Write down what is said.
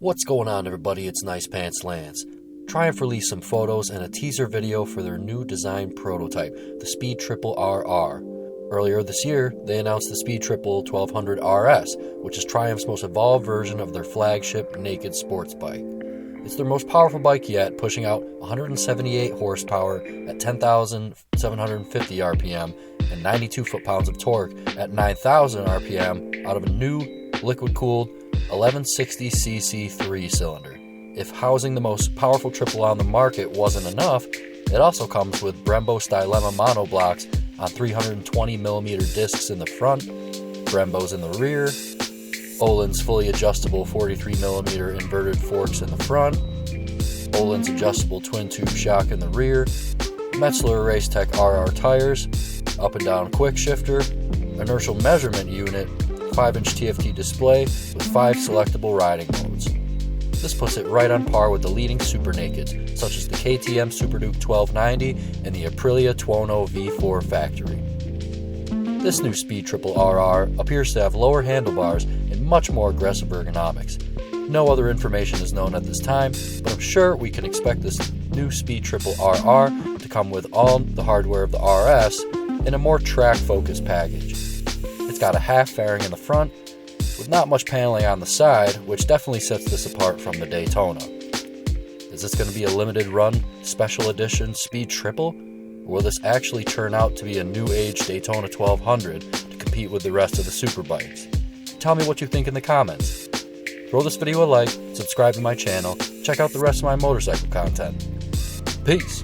What's going on, everybody? It's Nice Pants Lance. Triumph released some photos and a teaser video for their new design prototype, the Speed Triple RR. Earlier this year, they announced the Speed Triple 1200 RS, which is Triumph's most evolved version of their flagship naked sports bike. It's their most powerful bike yet, pushing out 178 horsepower at 10,750 RPM and 92 foot-pounds of torque at 9,000 RPM out of a new liquid-cooled 1160cc 3-cylinder. If housing the most powerful triple on the market wasn't enough, it also comes with Brembo Stylema monoblocks on 320mm discs in the front, Brembos in the rear, Öhlins fully adjustable 43mm inverted forks in the front, Öhlins adjustable twin-tube shock in the rear, Metzeler Racetech RR tires, up and down quick shifter, inertial measurement unit, 5-inch TFT display with 5 selectable riding modes. This puts it right on par with the leading super nakeds, such as the KTM Super Duke 1290 and the Aprilia Tuono V4 Factory. This new Speed Triple RR appears to have lower handlebars and much more aggressive ergonomics. No other information is known at this time, but I'm sure we can expect this new Speed Triple RR to come with all the hardware of the RS in a more track-focused package. It's got a half fairing in the front, with not much paneling on the side, which definitely sets this apart from the Daytona. Is this going to be a limited run, special edition Speed Triple? Or will this actually turn out to be a new age Daytona 1200 to compete with the rest of the superbikes? Tell me what you think in the comments. Throw this video a like, subscribe to my channel, check out the rest of my motorcycle content. Peace!